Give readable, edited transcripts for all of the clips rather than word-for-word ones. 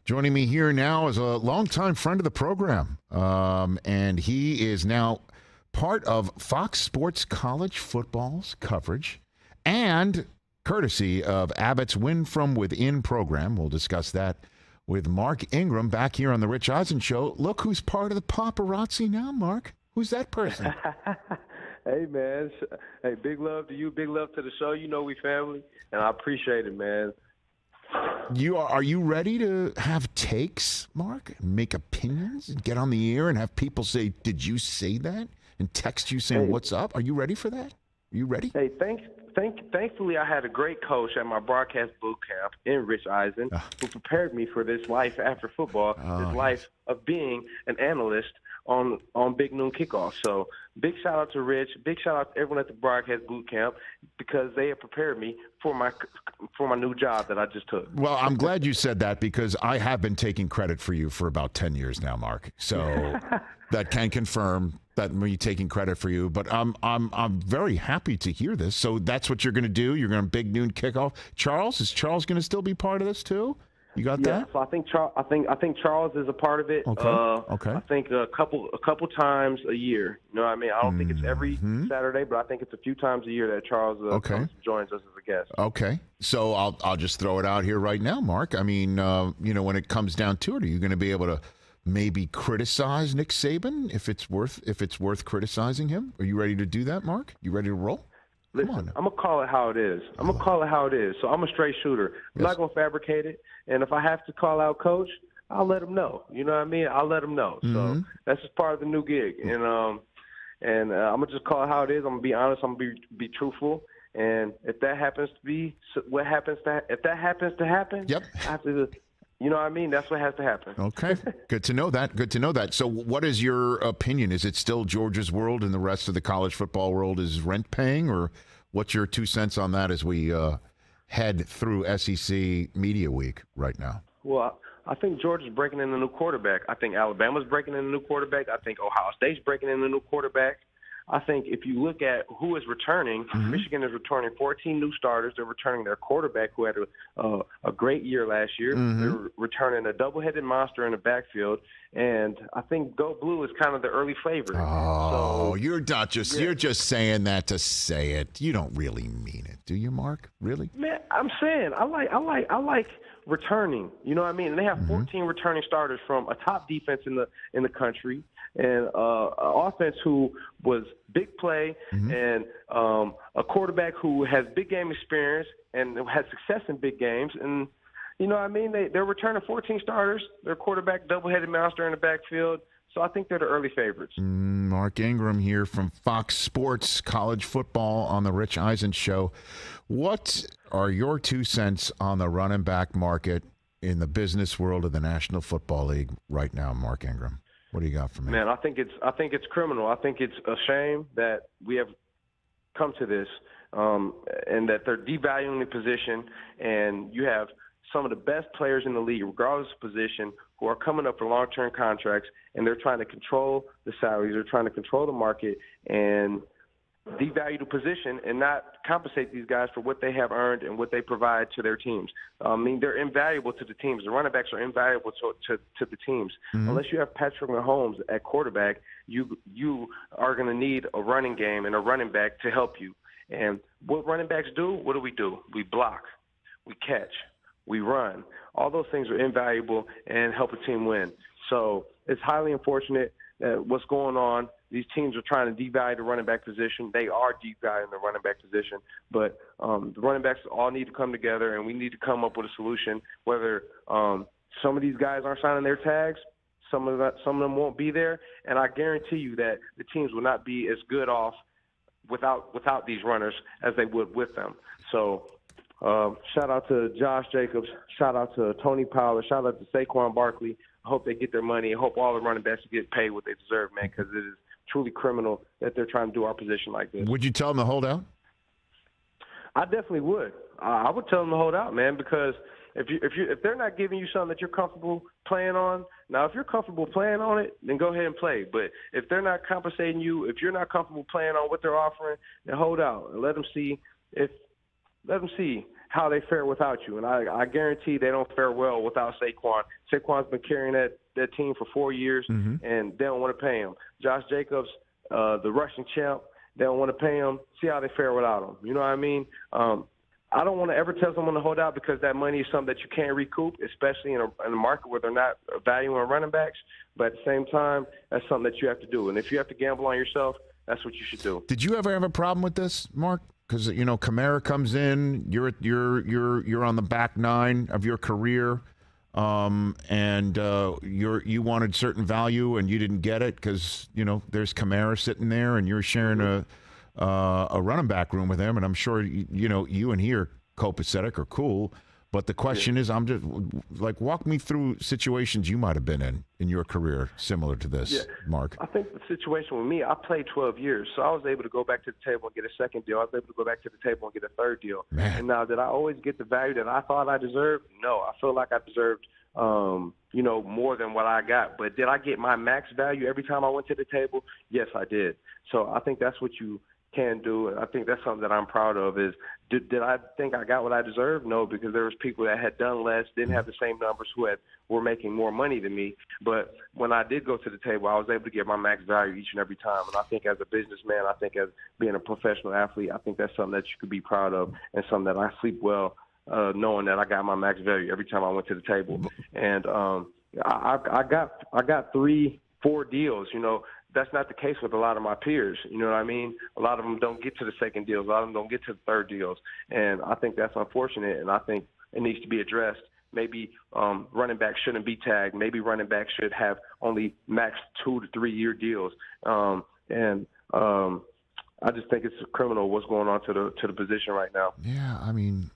Joining me here now is a longtime friend of the program, and he is now part of Fox Sports College Football's coverage and courtesy of Abbott's Win From Within program. We'll discuss that with Mark Ingram back here on the Rich Eisen Show. Look who's part of the paparazzi now, Mark. Who's that person? Hey, man. Hey, big love to you. Big love to the show. You know we family, and I appreciate it, man. Are you ready to have takes, Mark? Make opinions and get on the air and have people say, "Did you say that?" and text you saying, "What's up?" Are you ready for that? Are you ready? Hey, thankfully, I had a great coach at my broadcast boot camp in Rich Eisen who prepared me for this life after football, this life of being an analyst on Big Noon Kickoff. So big shout out to Rich, big shout out to everyone at the broadcast boot camp because they have prepared me for my new job that I just took. Well, I'm glad you said that because I have been taking credit for you for about 10 years now, Mark. So that can confirm that me taking credit for you. But I'm very happy to hear this. So that's what you're going to do. You're going to Big Noon Kickoff. Is Charles going to still be part of this too? You got that? So I think Charles is a part of it. Okay. I think a couple times a year. You know what I mean? I don't think it's every Saturday, but I think it's a few times a year that Charles comes and joins us as a guest. Okay. So I'll just throw it out here right now, Mark. I mean, when it comes down to it, are you going to be able to maybe criticize Nick Saban if it's worth criticizing him? Are you ready to do that, Mark? You ready to roll? Listen, I'm going to call it how it is. So I'm a straight shooter. I'm not going to fabricate it. And if I have to call out Coach, I'll let him know. You know what I mean? I'll let him know. So that's just part of the new gig. And I'm going to just call it how it is. I'm going to be honest. I'm going to be truthful. And if that happens to be if that happens to happen, yep. I have to you know what I mean? That's what has to happen. Okay. Good to know that. So what is your opinion? Is it still Georgia's world and the rest of the college football world is rent paying? Or what's your 2 cents on that as we head through SEC Media Week right now? Well, I think Georgia's breaking in a new quarterback. I think Alabama's breaking in a new quarterback. I think Ohio State's breaking in a new quarterback. I think if you look at who is returning, Michigan is returning 14 new starters. They're returning their quarterback who had a great year last year. They're returning a double-headed monster in the backfield. And I think Go Blue is kind of the early favorite. Oh, so, you're just saying that to say it. You don't really mean it, do you, Mark? Really? Man, I'm saying I like returning. You know what I mean? And they have 14 returning starters from a top defense in the country. And an offense who was big play and a quarterback who has big game experience and has success in big games. And, you know what I mean? They're returning 14 starters. Their quarterback, double-headed monster in the backfield. So I think they're the early favorites. Mark Ingram here from Fox Sports College Football on the Rich Eisen Show. What are your 2 cents on the running back market in the business world of the National Football League right now, Mark Ingram? What do you got for me? Man, I think it's criminal. I think it's a shame that we have come to this, and that they're devaluing the position. And you have some of the best players in the league, regardless of position, who are coming up for long-term contracts, and they're trying to control the salaries. They're trying to control the market and devalue the position and not compensate these guys for what they have earned and what they provide to their teams. I mean, they're invaluable to the teams. The running backs are invaluable to the teams. Unless you have Patrick Mahomes at quarterback, you are going to need a running game and a running back to help you. And what running backs do, what do? We block, we catch, we run. All those things are invaluable and help a team win. So it's highly unfortunate that what's going on. These teams are trying to devalue the running back position. They are devaluing the running back position. But the running backs all need to come together, and we need to come up with a solution, whether some of these guys aren't signing their tags, some of them won't be there, and I guarantee you that the teams will not be as good off without these runners as they would with them. So shout out to Josh Jacobs, shout out to Tony Pollard, shout out to Saquon Barkley. I hope they get their money. I hope all the running backs get paid what they deserve, man, because it is truly criminal that they're trying to do our position like this. Would you tell them to hold out? I definitely would. I would tell them to hold out, man, because if they're not giving you something that you're comfortable playing on, now if you're comfortable playing on it, then go ahead and play. But if they're not compensating you, if you're not comfortable playing on what they're offering, then hold out and let them see how they fare without you. And I guarantee they don't fare well without Saquon. Saquon's been carrying that team for 4 years, and they don't want to pay him. Josh Jacobs, the Russian champ, they don't want to pay him. See how they fare without him. You know what I mean? I don't want to ever tell someone to hold out because that money is something that you can't recoup, especially in a market where they're not valuing running backs. But at the same time, that's something that you have to do. And if you have to gamble on yourself, that's what you should do. Did you ever have a problem with this, Mark? Because Kamara comes in, you're on the back nine of your career, and you wanted certain value and you didn't get it because there's Kamara sitting there and you're sharing a running back room with him, and I'm sure you and he are copacetic or cool. But the question is, I'm just like, walk me through situations you might have been in your career similar to this, Mark. I think the situation with me, I played 12 years, so I was able to go back to the table and get a second deal. I was able to go back to the table and get a third deal. Man. And now, did I always get the value that I thought I deserved? No, I feel like I deserved, more than what I got. But did I get my max value every time I went to the table? Yes, I did. So I think that's what you can do. I think that's something that I'm proud of is, did I think I got what I deserved? No, because there was people that had done less, didn't have the same numbers, were making more money than me. But when I did go to the table, I was able to get my max value each and every time. And I think as a businessman, I think as being a professional athlete, I think that's something that you could be proud of and something that I sleep well knowing that I got my max value every time I went to the table. And I got 3-4 deals, That's not the case with a lot of my peers. You know what I mean? A lot of them don't get to the second deals. A lot of them don't get to the third deals. And I think that's unfortunate, and I think it needs to be addressed. Maybe running backs shouldn't be tagged. Maybe running backs should have only max 2 to 3 year deals. I just think it's criminal what's going on to the position right now. Yeah, I mean,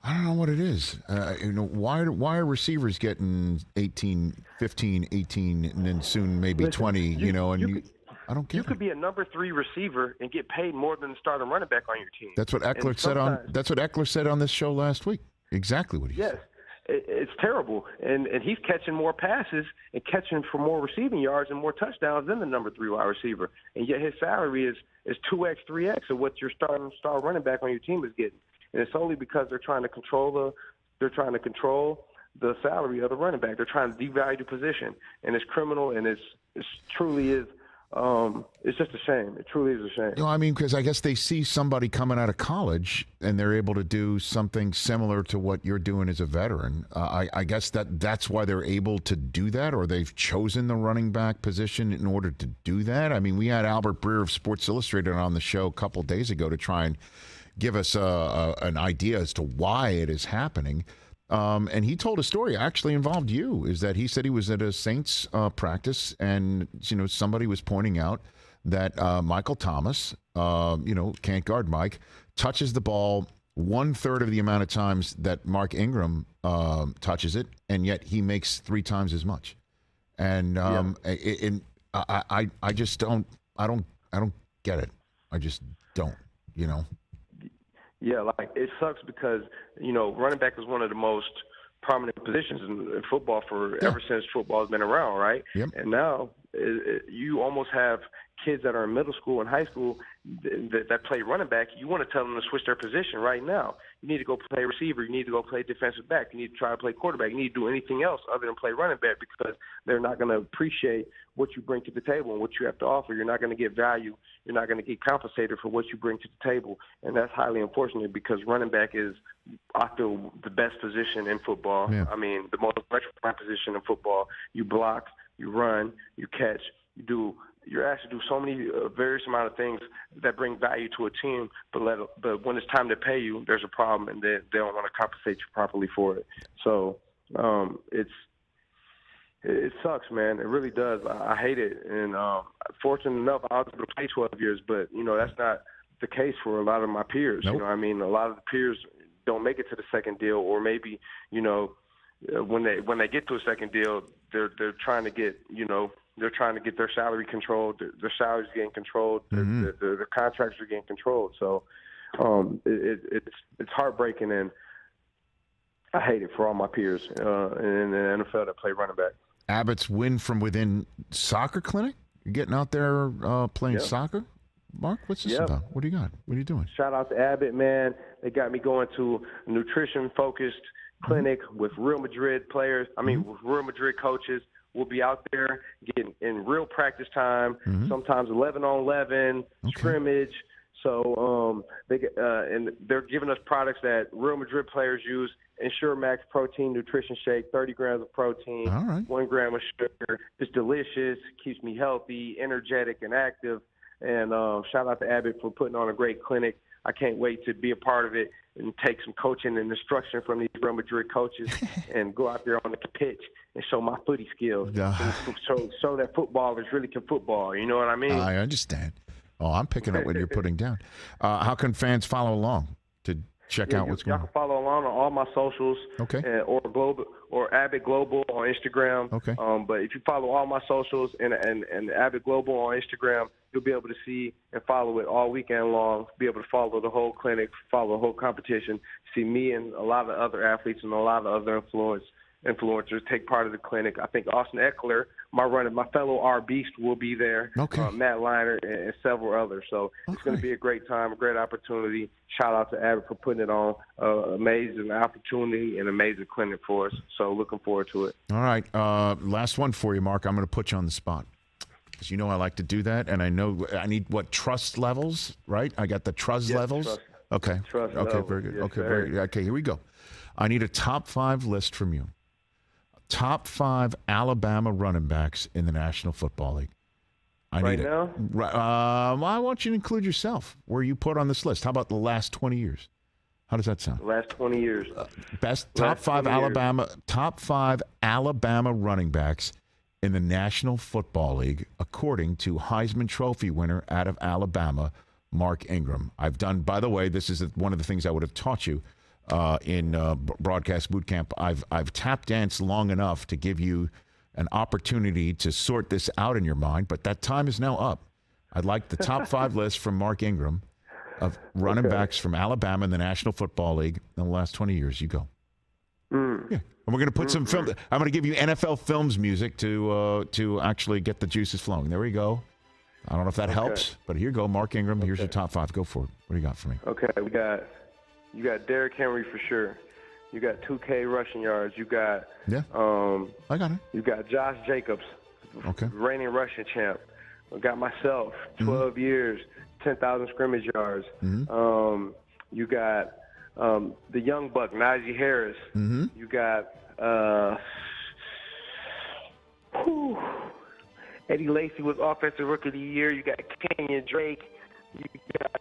I don't know what it is. Why are receivers getting 18, 15, 18, and then soon maybe 20, I don't get it. You could be a number 3 receiver and get paid more than the starting running back on your team. That's what Eckler said on this show last week. Exactly what he said. It's terrible. And he's catching more passes and catching for more receiving yards and more touchdowns than the number 3 wide receiver. And yet his salary is 2x, 3x of what your star running back on your team is getting. And it's only because they're trying to control the salary of the running back. They're trying to devalue the position, and it's criminal. And it's truly is. It's just a shame. It truly is a shame. Because I guess they see somebody coming out of college and they're able to do something similar to what you're doing as a veteran. I guess that's why they're able to do that, or they've chosen the running back position in order to do that. We had Albert Breer of Sports Illustrated on the show a couple of days ago to try and give us an idea as to why it is happening. And he told a story actually involved you, is that he said he was at a Saints practice and, somebody was pointing out that Michael Thomas, can't guard Mike, touches the ball 1/3 of the amount of times that Mark Ingram touches it, and yet he makes 3 times as much. And I just don't get it. I just don't, Yeah, it sucks because, running back is one of the most prominent positions in football ever since football has been around, right? Yep. And now you almost have kids that are in middle school and high school that play running back. You want to tell them to switch their position right now. You need to go play receiver. You need to go play defensive back. You need to try to play quarterback. You need to do anything else other than play running back because they're not going to appreciate what you bring to the table and what you have to offer. You're not going to get value. You're not going to get compensated for what you bring to the table. And that's highly unfortunate because running back is, I feel, the best position in football. Yeah. The most electrifying position in football. You block, you run, you catch, you actually do so many various amount of things that bring value to a team, but when it's time to pay you, there's a problem, and they don't want to compensate you properly for it. So it sucks, man. It really does. I hate it. And fortunate enough, I was able to play 12 years, but, that's not the case for a lot of my peers. Nope. A lot of the peers don't make it to the second deal, or maybe, when they get to a second deal, they're trying to get, they're trying to get their salary controlled. Their salaries getting controlled. Mm-hmm. Their contracts are getting controlled. So it's heartbreaking, and I hate it for all my peers in the NFL that play running back. Abbott's win from within soccer clinic? You're getting out there playing soccer? Mark, what's this about? What do you got? What are you doing? Shout out to Abbott, man. They got me going to a nutrition-focused clinic with Real Madrid players. With Real Madrid coaches. We'll be out there getting in real practice time, sometimes 11-on-11, scrimmage. So and they're giving us products that Real Madrid players use. Ensure Max Protein Nutrition Shake, 30 grams of protein, 1 gram of sugar. It's delicious, keeps me healthy, energetic, and active. And shout out to Abbott for putting on a great clinic. I can't wait to be a part of it and take some coaching and instruction from these Real Madrid coaches and go out there on the pitch and show my footy skills. Show that footballers really can football. You know what I mean? I understand. Oh, I'm picking up what you're putting down. How can fans follow along to check out what's going on? Y'all can follow along on all my socials. Okay. Or Abbott Global on Instagram. Okay. But if you follow all my socials and Abbott Global on Instagram, you'll be able to see and follow it all weekend long, be able to follow the whole clinic, follow the whole competition, see me and a lot of other athletes and a lot of other influencers take part of the clinic. I think Austin Eckler, my fellow R-Beast, will be there. Okay. Matt Leinart and several others. So it's going to be a great time, a great opportunity. Shout out to Abbott for putting it on. Amazing opportunity and amazing clinic for us. So looking forward to it. All right. Last one for you, Mark. I'm going to put you on the spot. Because you know I like to do that, and I know I need trust levels, right? I got the trust levels. Trust. Okay. Trust okay, levels. very good. Yes, okay, sir. very good. Okay, here we go. I need a top 5 list from you. Top 5 Alabama running backs in the National Football League. I want you to include yourself. Where you put on this list? How about the last 20 years? How does that sound? The last 20 years. Top 5 Alabama running backs in the National Football League, according to Heisman Trophy winner out of Alabama, Mark Ingram. By the way, this is one of the things I would have taught you in broadcast boot camp. I've tap danced long enough to give you an opportunity to sort this out in your mind, but that time is now up. I'd like the top 5 list from Mark Ingram of running backs from Alabama in the National Football League in the last 20 years. You go. Yeah. And we're going to put some film. I'm going to give you NFL Films music to actually get the juices flowing. There we go. I don't know if that helps, but here you go. Mark Ingram, here's your top 5. Go for it. What do you got for me? Okay, you got Derrick Henry for sure. You got 2K rushing yards. You got I got it. You got Josh Jacobs, reigning rushing champ. I got myself, 12 years, 10,000 scrimmage yards. You got the young buck, Najee Harris. You got Eddie Lacy was Offensive Rookie of the Year. You got Kenyon Drake. You got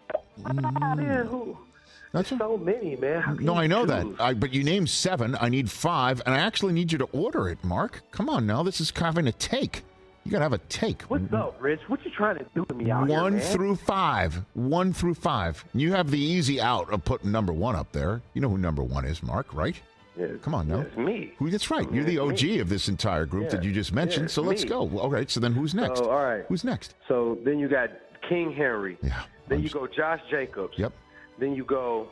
That's so many, man. No, I know that. But you named 7. I need 5, and I actually need you to order it, Mark. Come on now. This is having a take. You got to have a take. What's up, Rich? What you trying to do to me out here, man? 1 through 5. 1 through 5. You have the easy out of putting number 1 up there. You know who number 1 is, Mark, right? Yeah, come on now. It's me. That's right. You're the OG of this entire group that you just mentioned. So let's go. All right. So then who's next? All right. Who's next? So then you got King Henry. Yeah. Then you go Josh Jacobs. Yep. Then you go.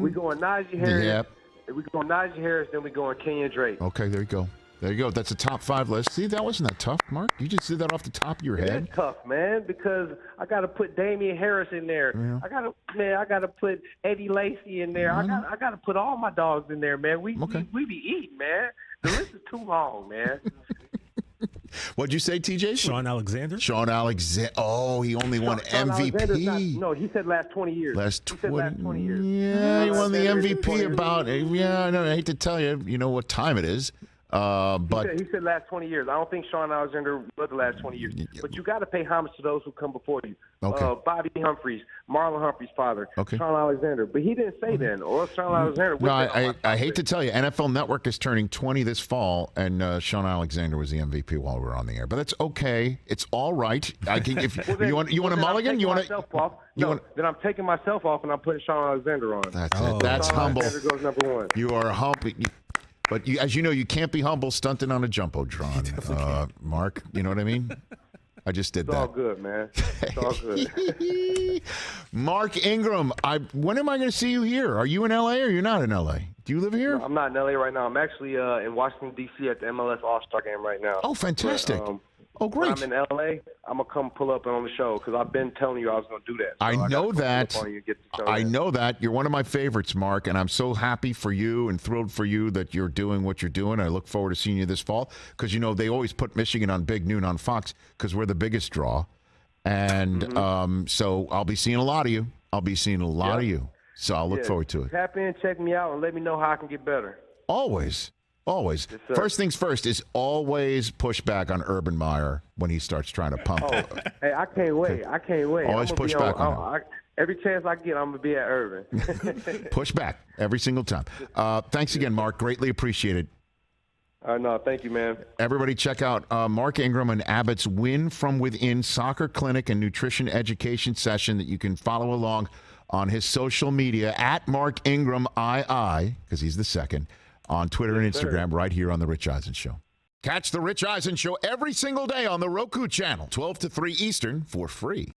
We going Najee Harris. Yep. We going Najee Harris. Then we going Kenyon Drake. Okay, there you go. There you go. That's a top 5 list. See, that wasn't that tough, Mark. You just did that off the top of your head. It's tough, man, because I got to put Damian Harris in there. Yeah. I got to put Eddie Lacy in there. I got to put all my dogs in there, man. We be eating, man. The list is too long, man. What'd you say, TJ? Shaun Alexander. Shaun Alexander. Oh, he only won MVP. No, he said last 20 years. Last 20 years. Yeah, he won the MVP about. Yeah, I know. I hate to tell you. You know what time it is. But he said last 20 years. I don't think Shaun Alexander was the last 20 years. But you got to pay homage to those who come before you. Okay. Bobby Humphries, Marlon Humphrey's father, okay. Shaun Alexander. But he didn't say then. Or Shaun Alexander. No, I hate to tell you, NFL Network is turning 20 this fall, and Shaun Alexander was the MVP while we were on the air. But that's okay. It's all right. I can. If you want a mulligan, you want to. Then I'm taking myself off and I'm putting Shaun Alexander on. That's it. That's Shaun humble. Alexander goes number 1. You are humble. But as you know, you can't be humble stunting on a Jumbotron, Mark. You know what I mean? I just did that. It's all good, man. It's all good. Mark Ingram, when am I going to see you here? Are you in L.A. or you're not in L.A.? Do you live here? No, I'm not in L.A. right now. I'm actually in Washington, D.C. at the MLS All-Star game right now. Oh, fantastic. Oh, great. When I'm in L.A., I'm going to come pull up on the show because I've been telling you I was going to do that. So I know that. I know that. You're one of my favorites, Mark, and I'm so happy for you and thrilled for you that you're doing what you're doing. I look forward to seeing you this fall because, they always put Michigan on Big Noon on Fox because we're the biggest draw. And so I'll be seeing a lot of you. So I'll look forward to it. Tap in, check me out, and let me know how I can get better. Always. Yes, first things first is always push back on Urban Meyer when he starts trying to pump. Hey, I can't wait. Always push back on him. Every chance I get, I'm going to be at Urban. Push back every single time. Thanks again, Mark. Greatly appreciated. No, thank you, man. Everybody check out Mark Ingram and Abbott's Win From Within soccer clinic and nutrition education session that you can follow along on his social media at Mark Ingram II, because he's the second, on Twitter and Instagram, right here on The Rich Eisen Show. Catch The Rich Eisen Show every single day on the Roku channel, 12 to 3 Eastern, for free.